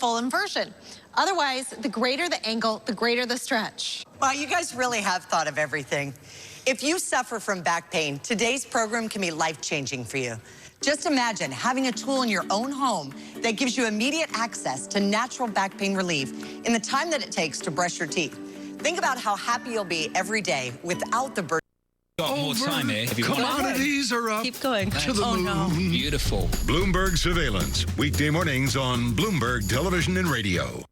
full inversion. Otherwise, the greater the angle, the greater the stretch. Wow, you guys really have thought of everything. If you suffer from back pain, today's program can be life-changing for you. Just imagine having a tool in your own home that gives you immediate access to natural back pain relief in the time that it takes to brush your teeth. Think about how happy you'll be every day without the burden. Got more time here. Commodities are up. Keep going. To the moon. No. Beautiful. Bloomberg Surveillance, weekday mornings on Bloomberg Television and Radio.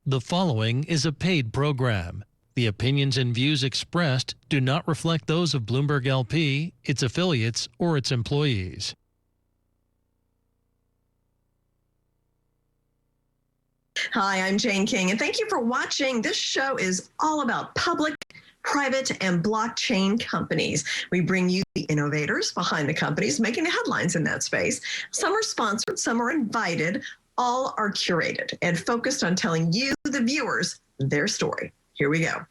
The following is a paid program. The opinions and views expressed do not reflect those of Bloomberg LP, its affiliates, or its employees. Hi, I'm Jane King, and thank you for watching. This show is all about public, private, and blockchain companies. We bring you the innovators behind the companies making the headlines in that space. Some are sponsored, some are invited. All are curated and focused on telling you, the viewers, their story. Here we go.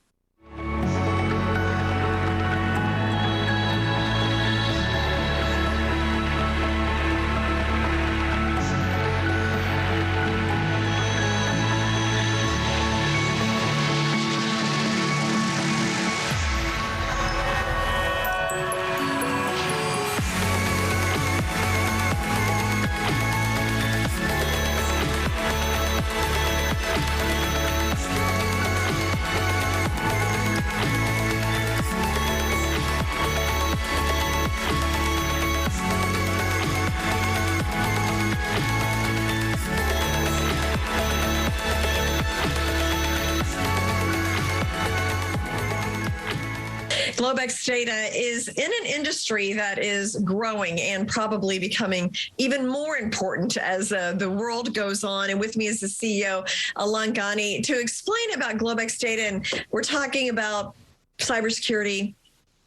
GlobeX data is in an industry that is growing and probably becoming even more important as the world goes on. And with me is the CEO, Alon Ghani, to explain about GlobeX data. And we're talking about cybersecurity,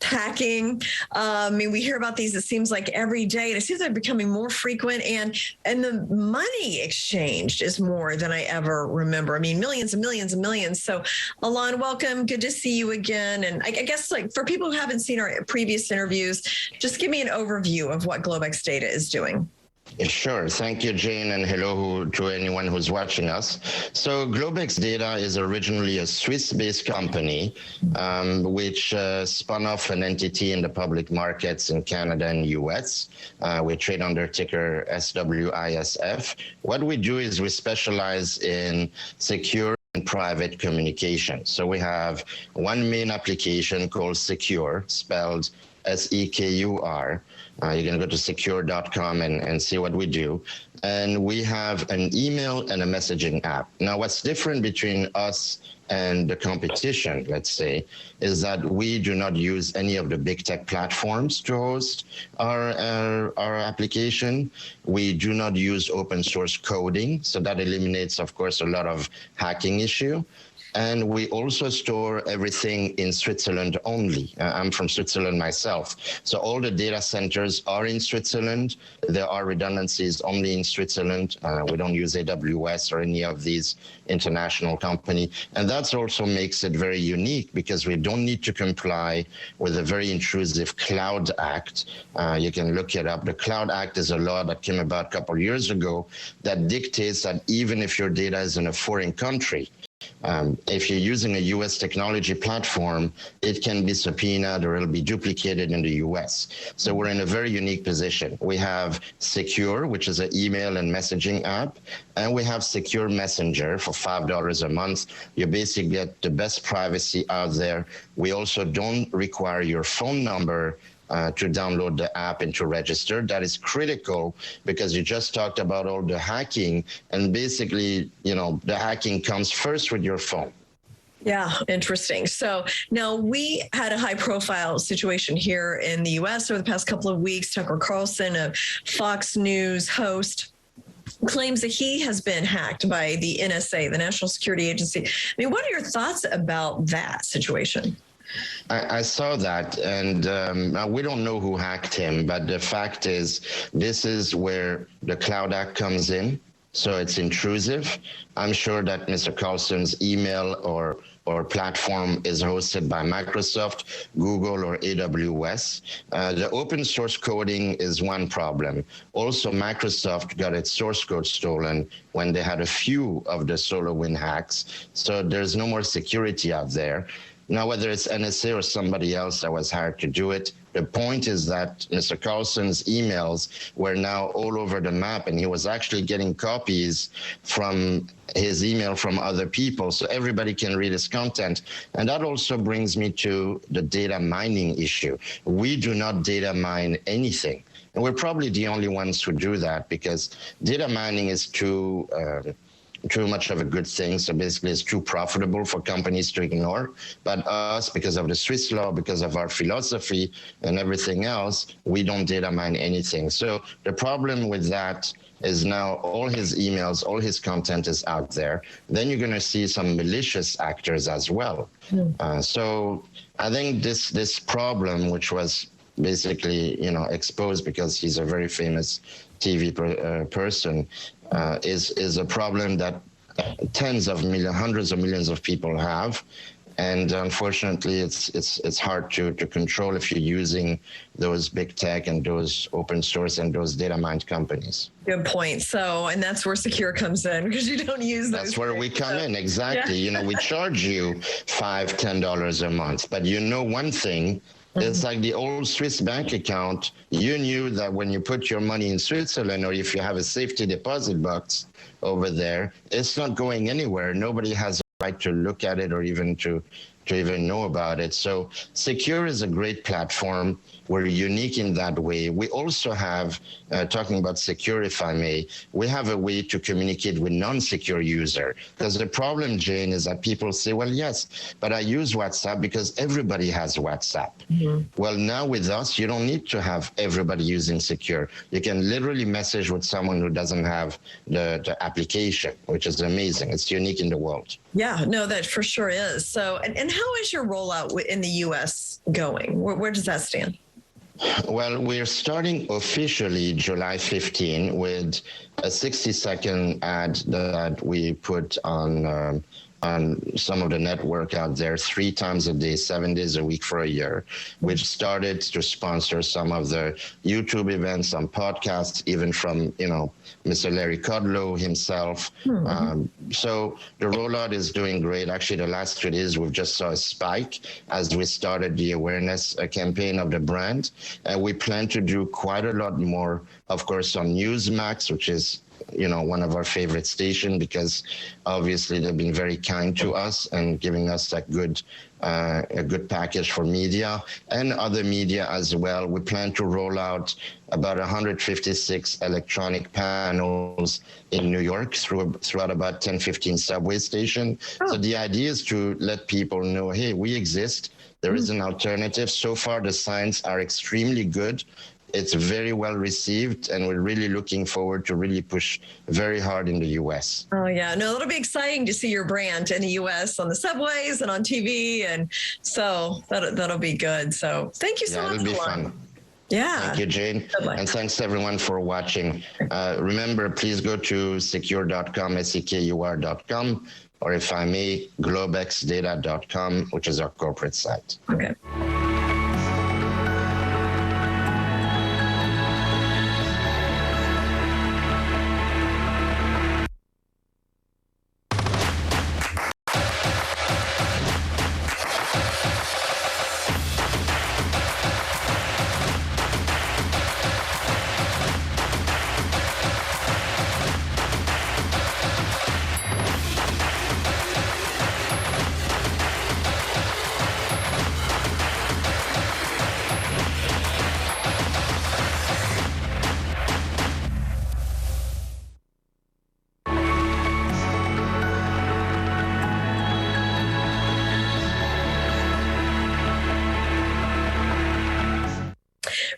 hacking. I mean, we hear about these, it seems like every day, and it seems like becoming more frequent, and the money exchanged is more than I ever remember. I mean, millions and millions and millions. So Alon, welcome. Good to see you again. And I guess, like, for people who haven't seen our previous interviews, just give me an overview of what GlobeX data is doing. Sure. Thank you, Jane, and hello to anyone who's watching us. So GlobeX Data is originally a Swiss-based company which spun off an entity in the public markets in Canada and US. We trade under ticker SWISF. What we do is we specialize in secure and private communication. So we have one main application called Secure, spelled SEKUR. You can go to secure.com and see what we do. And we have an email and a messaging app. Now, what's different between us and the competition, let's say, is that we do not use any of the big tech platforms to host our application. We do not use open source coding, so that eliminates, of course, a lot of hacking issue. And we also store everything in Switzerland only. I'm from Switzerland myself. So all the data centers are in Switzerland. There are redundancies only in Switzerland. We don't use AWS or any of these international companies. And that also makes it very unique because we don't need to comply with a very intrusive Cloud Act. You can look it up. The Cloud Act is a law that came about a couple of years ago that dictates that even if your data is in a foreign country, if you're using a U.S. technology platform, it can be subpoenaed or it'll be duplicated in the U.S. So we're in a very unique position. We have Secure, which is an email and messaging app, and we have Secure Messenger for $5 a month. You basically get the best privacy out there. We also don't require your phone number to download the app and to register. That is critical because you just talked about all the hacking, and basically, you know, the hacking comes first with your phone. Yeah, interesting. So now we had a high profile situation here in the U.S. over the past couple of weeks. Tucker Carlson, a Fox News host, claims that he has been hacked by the NSA, the National Security Agency. I mean, what are your thoughts about that situation? I saw that, and we don't know who hacked him, but the fact is, this is where the Cloud Act comes in. So it's intrusive. I'm sure that Mr. Carlson's email or or platform is hosted by Microsoft, Google, or AWS. The open source coding is one problem. Also, Microsoft got its source code stolen when they had a few of the SolarWinds hacks. So there's no more security out there. Now, whether it's NSA or somebody else that was hired to do it, the point is that Mr. Carlson's emails were now all over the map, and he was actually getting copies from his email from other people, so everybody can read his content. And that also brings me to the data mining issue. We do not data mine anything. And we're probably the only ones who do that, because data mining is too much of a good thing. So basically it's too profitable for companies to ignore. But us, because of the Swiss law, because of our philosophy and everything else, we don't data mine anything. So the problem with that is now all his emails, all his content is out there. Then you're going to see some malicious actors as well. So I think this problem, which was basically, exposed because he's a very famous TV person, is a problem that tens of millions, hundreds of millions of people have. And unfortunately, it's hard to control if you're using those big tech and those open source and those data mined companies. Good point. So, and that's where Secure comes in, because you don't use those. That's where we come in. Exactly. Yeah. We charge you $5, $10 a month. But one thing, it's like the old Swiss bank account. You knew that when you put your money in Switzerland, or if you have a safety deposit box over there, it's not going anywhere. Nobody has a right to look at it or even to even know about it. So Secure is a great platform. We're unique in that way. We also have, talking about Secure, if I may, we have a way to communicate with non-secure user. Because the problem, Jane, is that people say, well, yes, but I use WhatsApp because everybody has WhatsApp. Well, now with us, you don't need to have everybody using Secure. You can literally message with someone who doesn't have the application, which is amazing. It's unique in the world. Yeah, no, that for sure is. So, and how is your rollout in the U.S. going? Where does that stand? Well, we're starting officially July 15 with a 60-second ad that we put on some of the network out there 3 times a day, 7 days a week for a year, which started to sponsor some of the YouTube events, some podcasts, even from, Mr. Larry Kudlow himself. So the rollout is doing great. Actually, the last 3 days, we've just saw a spike as we started the awareness campaign of the brand. And we plan to do quite a lot more, of course, on Newsmax, which is one of our favorite stations, because obviously they've been very kind to us and giving us a good package for media and other media as well. We plan to roll out about 156 electronic panels in New York throughout about 10, 15 subway stations. So the idea is to let people know, hey, we exist. There is an alternative. So far, the signs are extremely good. It's very well received, and we're really looking forward to really push very hard in the U.S. Oh, yeah. No, it'll be exciting to see your brand in the U.S. on the subways and on TV. And so that'll be good. So thank you so much. It'll be fun. Yeah. Thank you, Jane. And thanks, everyone, for watching. Remember, please go to secure.com, SEKUR.com, or if I may, globexdata.com, which is our corporate site. Okay.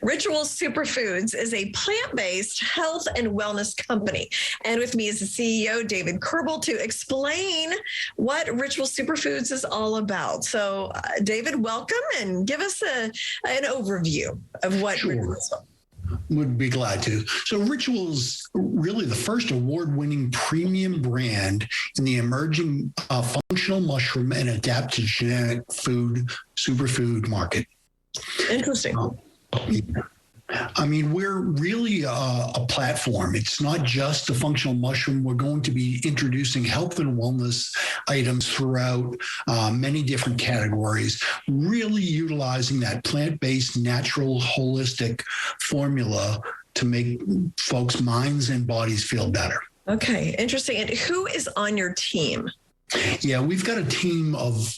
Ritual Superfoods is a plant-based health and wellness company. And with me is the CEO, David Kerbel, to explain what Ritual Superfoods is all about. So, David, welcome, and give us an overview of what Ritual is. Would be glad to. So Ritual's really the first award-winning premium brand in the emerging functional mushroom and adaptogenic food superfood market. Interesting. I mean, we're really a platform. It's not just a functional mushroom. We're going to be introducing health and wellness items throughout many different categories, really utilizing that plant-based, natural, holistic formula to make folks' minds and bodies feel better. Okay, interesting. And who is on your team? Yeah, we've got a team of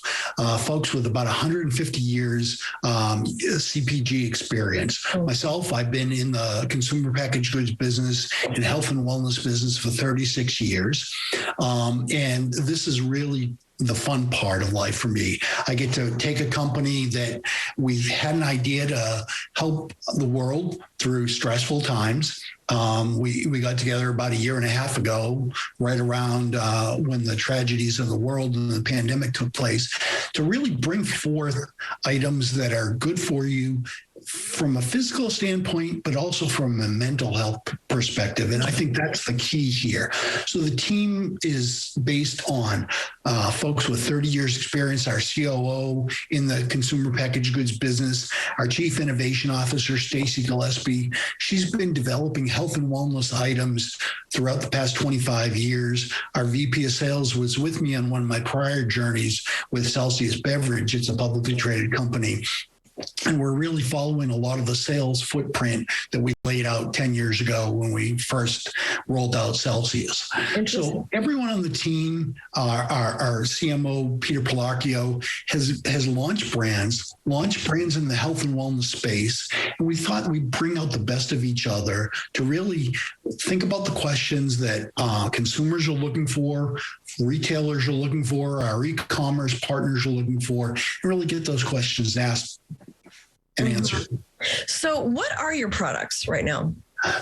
folks with about 150 years CPG experience. Myself, I've been in the consumer packaged goods business and health and wellness business for 36 years. And this is really the fun part of life for me. I get to take a company that we had an idea to help the world through stressful times. We got together about a year and a half ago, right around when the tragedies of the world and the pandemic took place, to really bring forth items that are good for you from a physical standpoint, but also from a mental health perspective. And I think that's the key here. So the team is based on folks with 30 years experience, our COO in the consumer packaged goods business, our Chief Innovation Officer, Stacy Gillespie. She's been developing health and wellness items throughout the past 25 years. Our VP of Sales was with me on one of my prior journeys with Celsius Beverage. It's a publicly traded company. And we're really following a lot of the sales footprint that we laid out 10 years ago when we first rolled out Celsius. So everyone on the team, our CMO, Peter Pilarchio, has launched brands in the health and wellness space. And we thought we'd bring out the best of each other to really think about the questions that consumers are looking for, retailers are looking for, our e-commerce partners are looking for, and really get those questions asked and answered. So what are your products right now?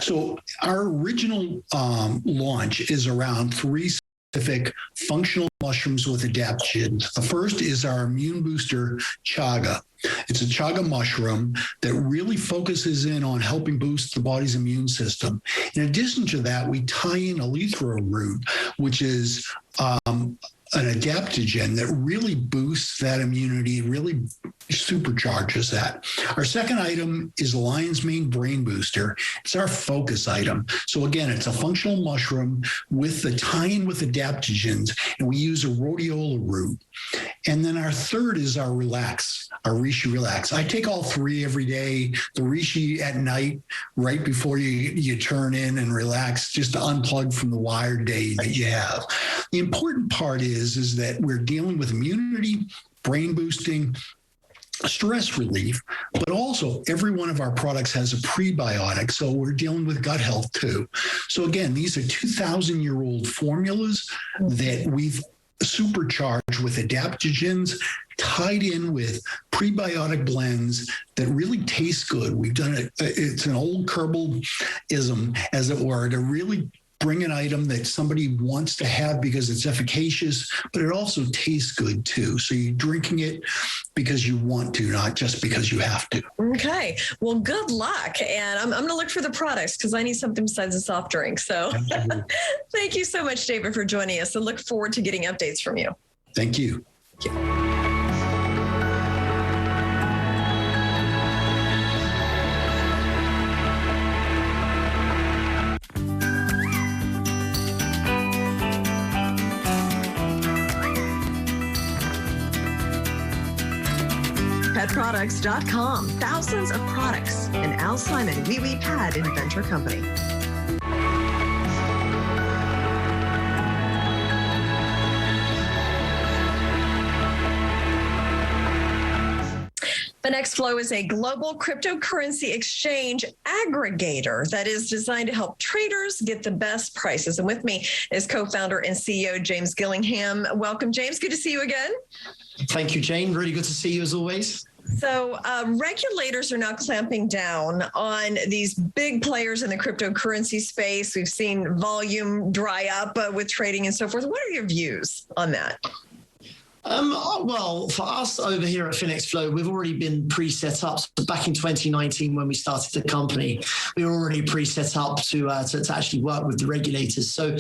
So our original launch is around 3 specific functional mushrooms with adaptogens. The first is our immune booster chaga. It's a chaga mushroom that really focuses in on helping boost the body's immune system. In addition to that, we tie in eleuthero root, which is an adaptogen that really boosts that immunity, really supercharges that. Our second item is Lion's Mane Brain Booster. It's our focus item. So again, it's a functional mushroom with the tie-in with adaptogens, and we use a rhodiola root. And then our third is our Relax, our Reishi Relax. I take all 3 every day. The Reishi at night, right before you turn in and relax, just to unplug from the wired day that you have. The important part is that we're dealing with immunity, brain boosting, stress relief, but also every one of our products has a prebiotic. So we're dealing with gut health too. So again, these are 2,000-year-old formulas that we've supercharged with adaptogens, tied in with prebiotic blends that really taste good. We've done it. It's an old Kerbal-ism, as it were, to really bring an item that somebody wants to have because it's efficacious, but it also tastes good too. So you're drinking it because you want to, not just because you have to. Okay. Well, good luck. And I'm going to look for the products because I need something besides a soft drink. So thank you so much, David, for joining us, and look forward to getting updates from you. Thank you. Thank you. PetProducts.com. Thousands of products. And Al Simon, Wee Wee Pad Inventor Company. FINXFLO is a global cryptocurrency exchange aggregator that is designed to help traders get the best prices. And with me is co-founder and CEO James Gillingham. Welcome, James. Good to see you again. Thank you, Jane. Really good to see you as always. So regulators are now clamping down on these big players in the cryptocurrency space. We've seen volume dry up with trading and so forth. What are your views on that? Well, for us over here at FINXFLO, we've already been pre-set up. So back in 2019, when we started the company, we were already pre-set up to actually work with the regulators. So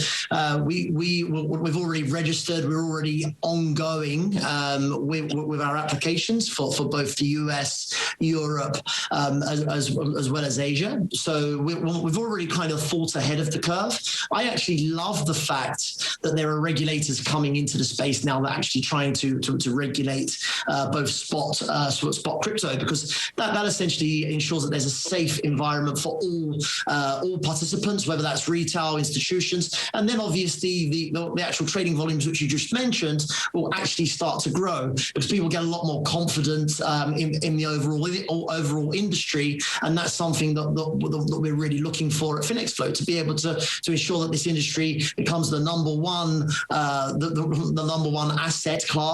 we've already registered. We're already ongoing with our applications for both the US, Europe, as well as Asia. So we've already kind of fought ahead of the curve. I actually love the fact that there are regulators coming into the space now that are actually trying to regulate both spot crypto, because that essentially ensures that there's a safe environment for all participants, whether that's retail, institutions, and then obviously the actual trading volumes, which you just mentioned, will actually start to grow because people get a lot more confidence in the overall industry, and that's something that we're really looking for at FINXFLO, to be able to ensure that this industry becomes the number one the number one asset class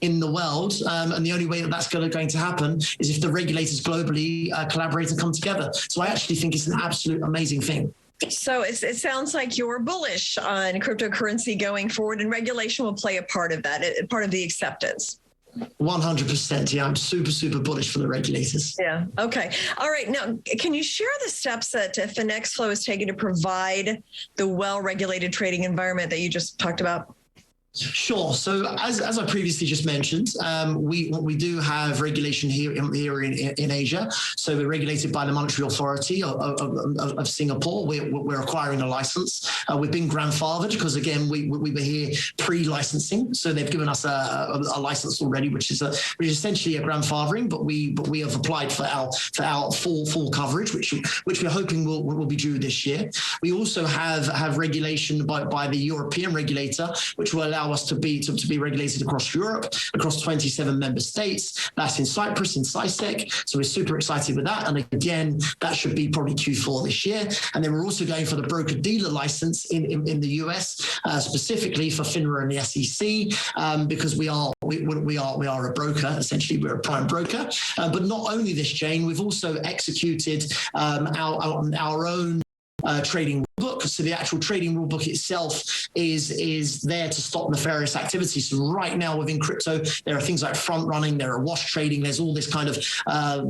in the world, and the only way that that's going to happen is if the regulators globally collaborate and come together. So I actually think it's an absolute amazing thing. So it sounds like you're bullish on cryptocurrency going forward, and regulation will play a part of that, part of the acceptance. 100%. Yeah, I'm super bullish for the regulators. Yeah. Okay. All right. Now, can you share the steps that FINXFLO is taking to provide the well-regulated trading environment that you just talked about? Sure. So as I previously just mentioned, we do have regulation here in Asia. So we're regulated by the Monetary Authority of Singapore. We're acquiring a license. We've been grandfathered because, again, we were here pre-licensing. So they've given us a license already, which is essentially a grandfathering. But we have applied for our full coverage, which we're hoping will be due this year. We also have regulation by the European regulator, which will allow us to be regulated across Europe, across 27 member states. That's in Cyprus, in CISEC. So we're super excited with that. And again, that should be probably Q4 this year. And then we're also going for the broker-dealer license in the US, specifically for FINRA and the SEC, because we are a broker. Essentially, we're a prime broker. But not only this, Jane, we've also executed our own trading book. So the actual trading rule book itself is there to stop nefarious activities. So right now within crypto, there are things like front running, there are wash trading, there's all this kind of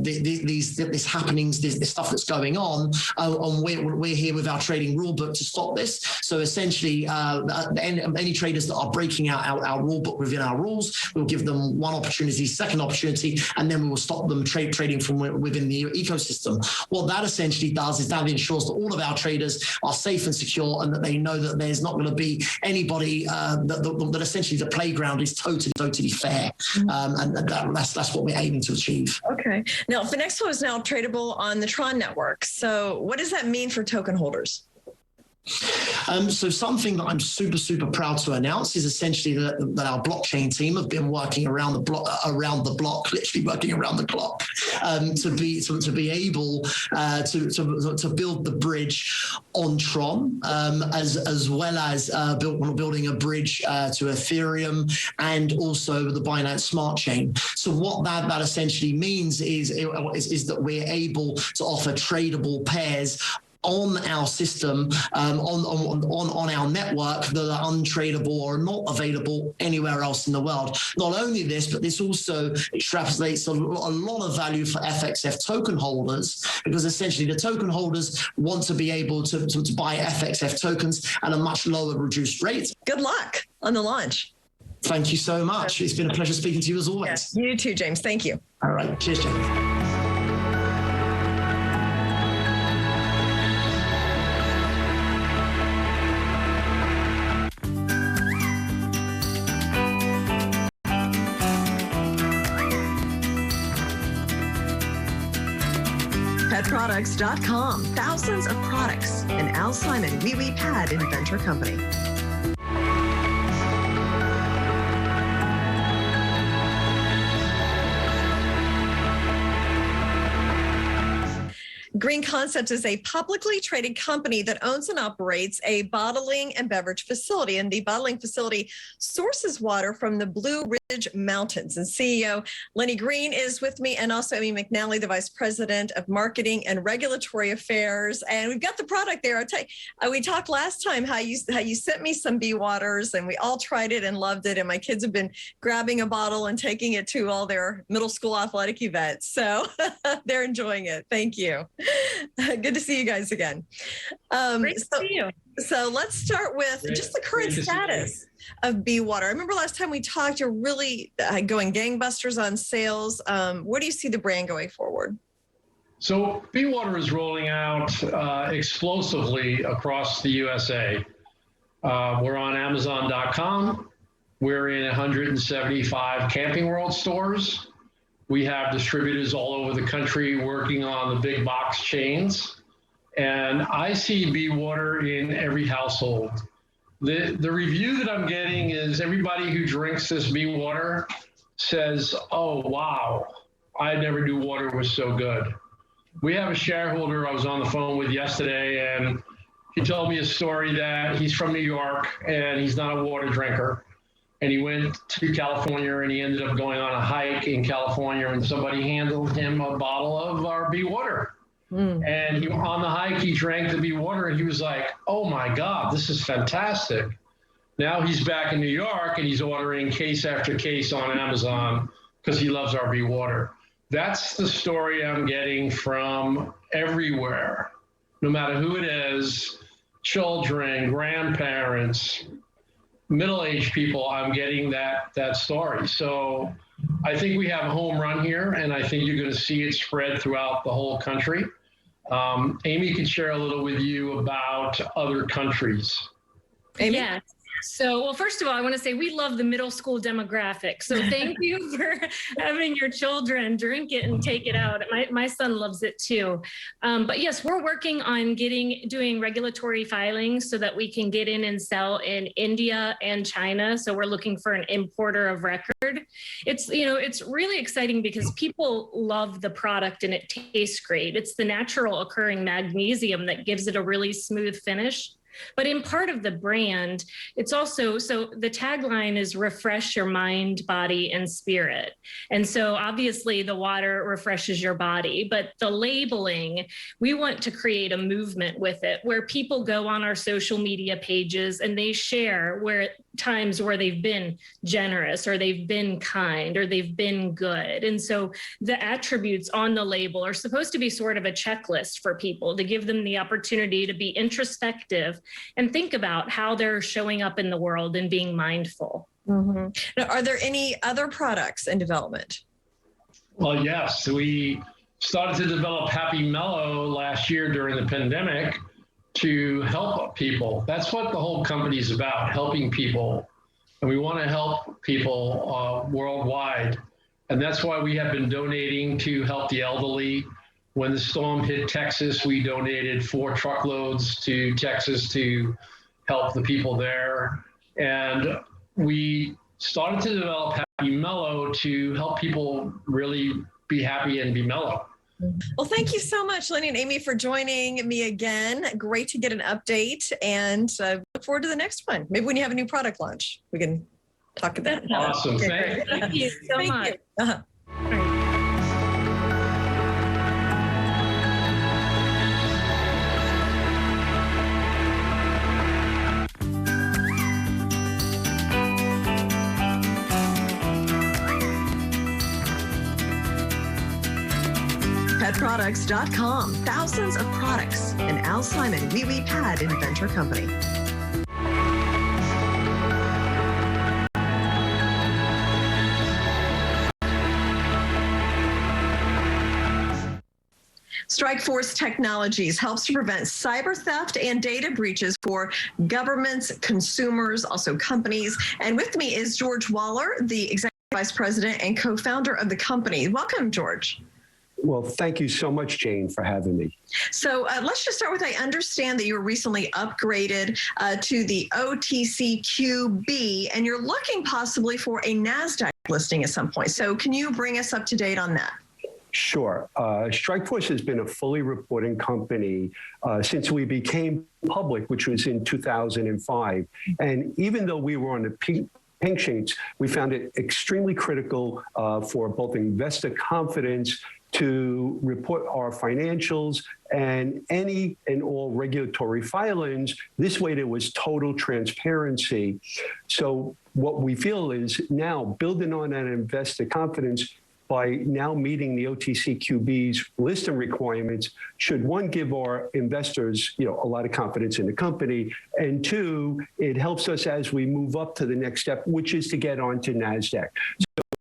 these happenings, this stuff that's going on, and we're here with our trading rule book to stop this. So essentially, any traders that are breaking out our rule book within our rules, we'll give them one opportunity, second opportunity, and then we will stop them trading from within the ecosystem. What that essentially does is that ensures that all of our traders are safe and secure, and that they know that there's not going to be anybody that essentially the playground is totally fair, and that's what we're aiming to achieve. Okay. Now, FINXFLO is now tradable on the Tron network. So, what does that mean for token holders? So something that I'm super proud to announce is essentially that our blockchain team have been working around the block, literally working around the clock, to be able to build the bridge on Tron, as well as building a bridge to Ethereum and also the Binance Smart Chain. So what that essentially means is that we're able to offer tradable pairs on our system, on our network, that are untradeable or not available anywhere else in the world. Not only this, but this also extrapolates a lot of value for FXF token holders, because essentially the token holders want to be able to buy FXF tokens at a much lower reduced rate. Good luck on the launch. Thank you so much. It's been a pleasure speaking to you as always. Yes, you too, James. Thank you. All right. Cheers, James. Petproducts.com. Thousands of products. An Al Simon Wee Pad Inventor Company. GreenConcept is a publicly traded company that owns and operates a bottling and beverage facility. And the bottling facility sources water from the Blue Ridge Mountains. And CEO Lenny Green is with me, and also Amy McNally, the Vice President of Marketing and Regulatory Affairs. And we've got the product there. I'll tell you, we talked last time how you sent me some Bee Waters, and we all tried it and loved it. And my kids have been grabbing a bottle and taking it to all their middle school athletic events. So they're enjoying it. Thank you. Good to see you guys again. Great to see you. So let's start with just the current status of Bee Water. I remember last time we talked, you're really going gangbusters on sales. Where do you see the brand going forward? So Bee Water is rolling out explosively across the USA. We're on Amazon.com. We're in 175 Camping World stores. We have distributors all over the country working on the big box chains. And I see Bee Water in every household. The review that I'm getting is everybody who drinks this Bee Water says, oh, wow, I never knew water was so good. We have a shareholder I was on the phone with yesterday, and he told me a story that he's from New York and he's not a water drinker. And he went to California and he ended up going on a hike in California, and somebody handed him a bottle of our Bee Water. And on the hike, he drank the Bee Water and he was like, oh my God, this is fantastic. Now he's back in New York and he's ordering case after case on Amazon because he loves our Bee Water. That's the story I'm getting from everywhere, no matter who it is, children, grandparents, middle-aged people. I'm getting that story. So I think we have a home run here, and I think you're going to see it spread throughout the whole country. Amy can share a little with you about other countries. Amy? Yeah. So, well, first of all, I want to say we love the middle school demographic. So thank you for having your children drink it and take it out. My son loves it too. But yes, we're working on doing regulatory filings so that we can get in and sell in India and China. So we're looking for an importer of record. It's really exciting because people love the product and it tastes great. It's the natural occurring magnesium that gives it a really smooth finish. But in part of the brand, it's also, so the tagline is refresh your mind, body, and spirit. And so obviously the water refreshes your body, but the labeling, we want to create a movement with it where people go on our social media pages and they share times where they've been generous or they've been kind or they've been good. And so the attributes on the label are supposed to be sort of a checklist for people to give them the opportunity to be introspective and think about how they're showing up in the world and being mindful. Mm-hmm. Now, are there any other products in development? Well, yes, we started to develop Happy Mellow last year during the pandemic to help people. That's what the whole company is about, helping people. And we want to help people worldwide. And that's why we have been donating to help the elderly. When the storm hit Texas, we donated 4 truckloads to Texas to help the people there. And we started to develop Happy Mellow to help people really be happy and be mellow. Well, thank you so much, Lenny and Amy, for joining me again. Great to get an update, and look forward to the next one. Maybe when you have a new product launch, we can talk about it. Awesome. Okay, Thank you so much. Uh-huh. Petproducts.com. Thousands of products. And Al Simon, Wee Wee Pad Inventor Company. Strikeforce Technologies helps to prevent cyber theft and data breaches for governments, consumers, also companies. And with me is George Waller, the Executive Vice President and co-founder of the company. Welcome, George. Well, thank you so much, Jane, for having me. So let's just start with, I understand that you were recently upgraded to the OTCQB, and you're looking possibly for a NASDAQ listing at some point. So can you bring us up to date on that? Sure. Strikeforce has been a fully reporting company since we became public, which was in 2005. And even though we were on the pink sheets, we found it extremely critical for both investor confidence to report our financials and any and all regulatory filings. This way there was total transparency. So what we feel is now building on that investor confidence by now meeting the OTCQB's listing requirements should, one, give our investors, a lot of confidence in the company, and two, it helps us as we move up to the next step, which is to get onto NASDAQ.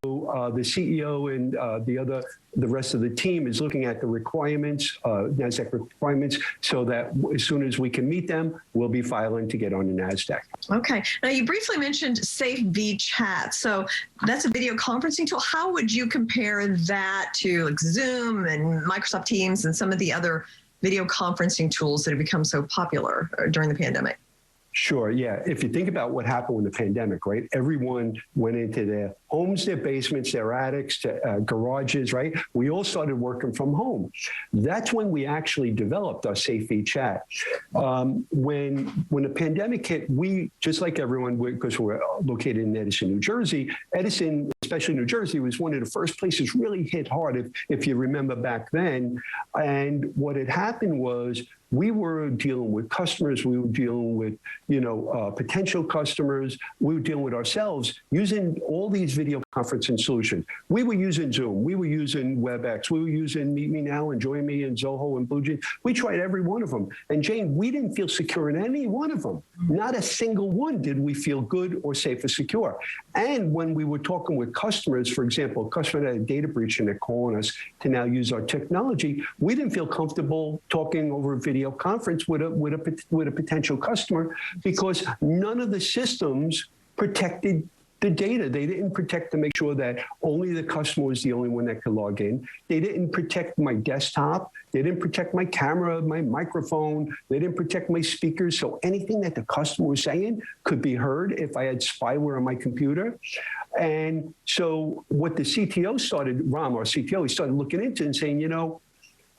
So the CEO and the rest of the team is looking at the requirements, NASDAQ requirements, so that as soon as we can meet them, we'll be filing to get on the NASDAQ. Okay. Now, you briefly mentioned SafeV Chat. So that's a video conferencing tool. How would you compare that to like Zoom and Microsoft Teams and some of the other video conferencing tools that have become so popular during the pandemic? Sure, yeah. If you think about what happened with the pandemic, right? Everyone went into their homes, their basements, their attics, garages, right? We all started working from home. That's when we actually developed our SafeV Chat. When the pandemic hit, we, just like everyone, because we're located in Edison, New Jersey, Edison, especially New Jersey, was one of the first places really hit hard, if you remember back then. And what had happened was we were dealing with customers, we were dealing with, potential customers, we were dealing with ourselves using all these video conferencing solutions. We were using Zoom, we were using WebEx, we were using Meet Me Now and Join Me and Zoho and BlueJeans. We tried every one of them. And Jane, we didn't feel secure in any one of them. Not a single one did we feel good or safe or secure. And when we were talking with customers, for example, a customer had a data breach and they're calling us to now use our technology, we didn't feel comfortable talking over a video conference with a potential customer because none of the systems protected the data. They didn't protect to make sure that only the customer was the only one that could log in. They didn't protect my desktop. They didn't protect my camera, my microphone. They didn't protect my speakers. So anything that the customer was saying could be heard if I had spyware on my computer. And so what the CTO started, Ram, our CTO, he started looking into and saying,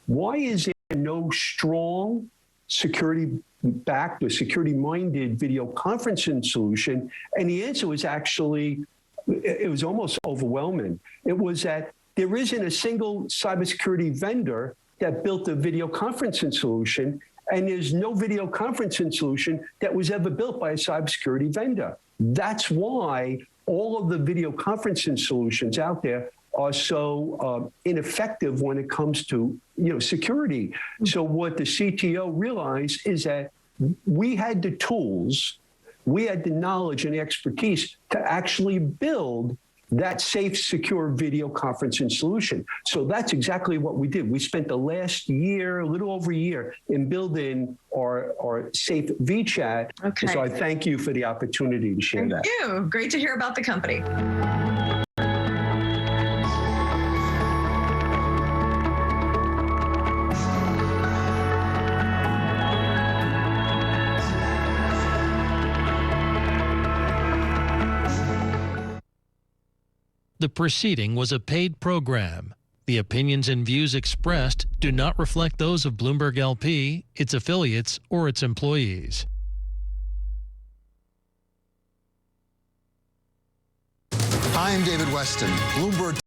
why is there no strong security-backed or security-minded video conferencing solution? And the answer was actually, it was almost overwhelming. It was that there isn't a single cybersecurity vendor that built a video conferencing solution, and there's no video conferencing solution that was ever built by a cybersecurity vendor. That's why all of the video conferencing solutions out there are so ineffective when it comes to security. So what the CTO realized is that we had the tools, we had the knowledge and the expertise to actually build that safe, secure video conferencing solution. So that's exactly what we did. We spent the last year, a little over a year, in building our safe VChat. Okay. So I thank you for the opportunity to share that. Thank you. Great to hear about the company. The proceeding was a paid program. The opinions and views expressed do not reflect those of Bloomberg LP, its affiliates, or its employees. I'm David Weston, Bloomberg